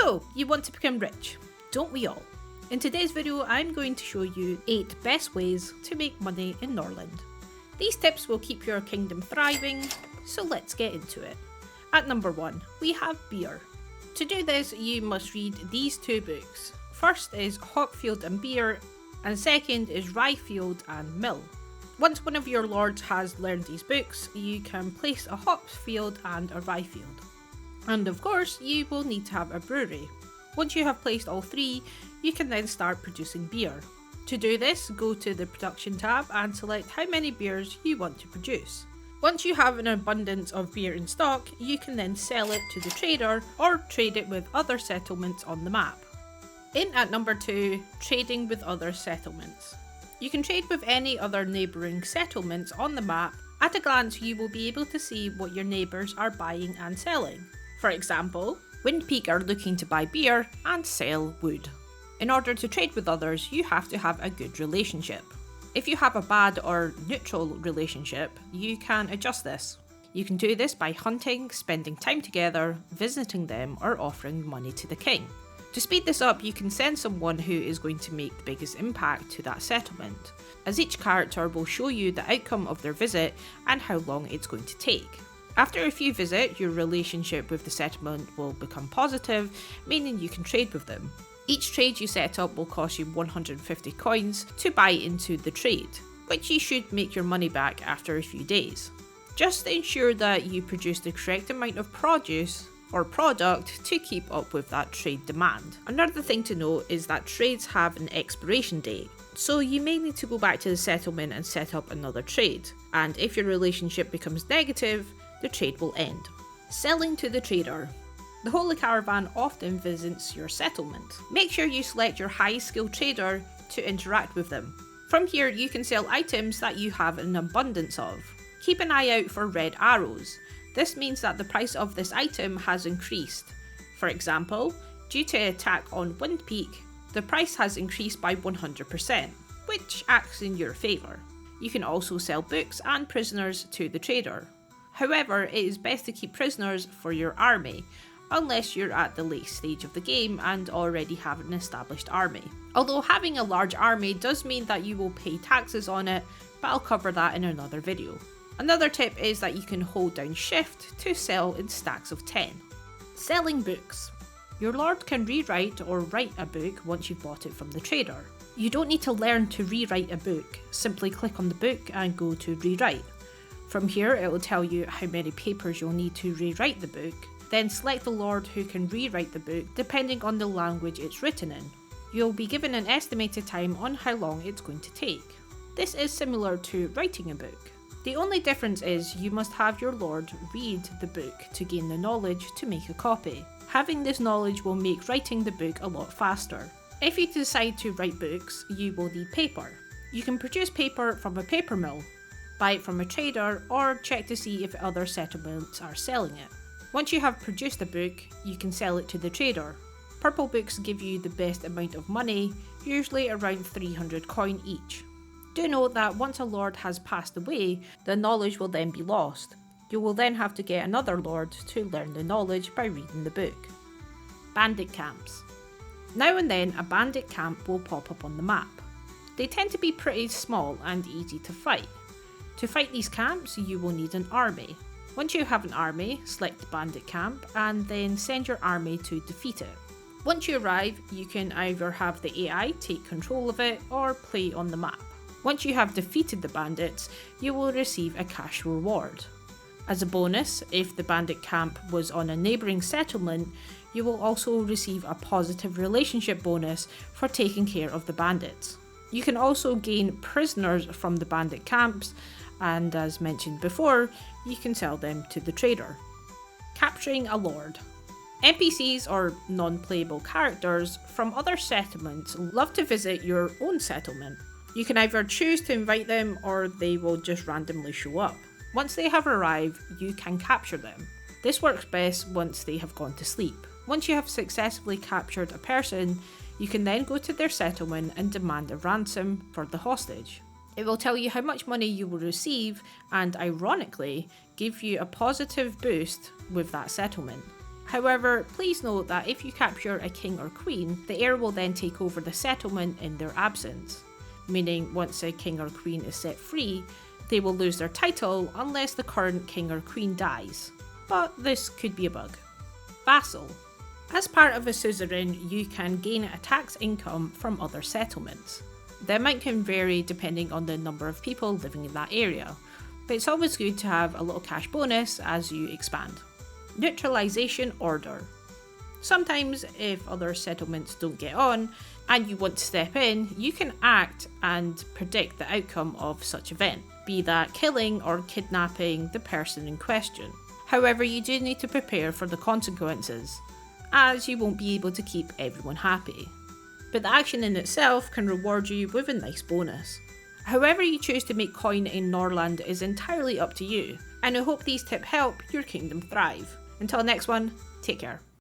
So, you want to become rich, don't we all? In today's video, I'm going to show you 8 best ways to make money in Norland. These tips will keep your kingdom thriving, so let's get into it. At number 1, we have beer. To do this, you must read these 2 books. First is Hopfield and Beer, and second is Ryefield and Mill. Once one of your lords has learned these books, you can place a Hopfield and a Ryefield. And of course, you will need to have a brewery. Once you have placed all 3, you can then start producing beer. To do this, go to the production tab and select how many beers you want to produce. Once you have an abundance of beer in stock, you can then sell it to the trader or trade it with other settlements on the map. In at number 2, trading with other settlements. You can trade with any other neighbouring settlements on the map. At a glance, you will be able to see what your neighbours are buying and selling. For example, Windpeak are looking to buy beer and sell wood. In order to trade with others, you have to have a good relationship. If you have a bad or neutral relationship, you can adjust this. You can do this by hunting, spending time together, visiting them, or offering money to the king. To speed this up, you can send someone who is going to make the biggest impact to that settlement, as each character will show you the outcome of their visit and how long it's going to take. After a few visits, your relationship with the settlement will become positive, meaning you can trade with them. Each trade you set up will cost you 150 coins to buy into the trade, which you should make your money back after a few days. Just ensure that you produce the correct amount of produce or product to keep up with that trade demand. Another thing to note is that trades have an expiration date, so you may need to go back to the settlement and set up another trade, and if your relationship becomes negative, the trade will end. Selling to the trader. The Holy Caravan often visits your settlement. Make sure you select your high skilled trader to interact with them. From here, you can sell items that you have an abundance of. Keep an eye out for red arrows. This means that the price of this item has increased. For example, due to an attack on Windpeak, the price has increased by 100%, which acts in your favour. You can also sell books and prisoners to the trader. However, it is best to keep prisoners for your army, unless you're at the late stage of the game and already have an established army. Although having a large army does mean that you will pay taxes on it, but I'll cover that in another video. Another tip is that you can hold down shift to sell in stacks of 10. Selling books. Your lord can rewrite or write a book once you've bought it from the trader. You don't need to learn to rewrite a book, simply click on the book and go to rewrite. From here, it will tell you how many papers you'll need to rewrite the book. Then select the lord who can rewrite the book depending on the language it's written in. You'll be given an estimated time on how long it's going to take. This is similar to writing a book. The only difference is you must have your lord read the book to gain the knowledge to make a copy. Having this knowledge will make writing the book a lot faster. If you decide to write books, you will need paper. You can produce paper from a paper mill, buy it from a trader, or check to see if other settlements are selling it. Once you have produced a book, you can sell it to the trader. Purple books give you the best amount of money, usually around 300 coin each. Do note that once a lord has passed away, the knowledge will then be lost. You will then have to get another lord to learn the knowledge by reading the book. Bandit camps. Now and then a bandit camp will pop up on the map. They tend to be pretty small and easy to fight. To fight these camps, you will need an army. Once you have an army, select the bandit camp and then send your army to defeat it. Once you arrive, you can either have the AI take control of it or play on the map. Once you have defeated the bandits, you will receive a cash reward. As a bonus, if the bandit camp was on a neighbouring settlement, you will also receive a positive relationship bonus for taking care of the bandits. You can also gain prisoners from the bandit camps, and as mentioned before, you can sell them to the trader. Capturing a lord. NPCs or non-playable characters from other settlements love to visit your own settlement. You can either choose to invite them or they will just randomly show up. Once they have arrived, you can capture them. This works best once they have gone to sleep. Once you have successfully captured a person, you can then go to their settlement and demand a ransom for the hostage. It will tell you how much money you will receive and, ironically, give you a positive boost with that settlement. However, please note that if you capture a king or queen, the heir will then take over the settlement in their absence, meaning once a king or queen is set free, they will lose their title unless the current king or queen dies. But this could be a bug. Vassal. As part of a suzerain, you can gain a tax income from other settlements. The amount can vary depending on the number of people living in that area, but it's always good to have a little cash bonus as you expand. Neutralization order. Sometimes if other settlements don't get on and you want to step in, you can act and predict the outcome of such event, be that killing or kidnapping the person in question. However, you do need to prepare for the consequences, as you won't be able to keep everyone happy. But the action in itself can reward you with a nice bonus. However you choose to make coin in Norland is entirely up to you, and I hope these tips help your kingdom thrive. Until next one, take care.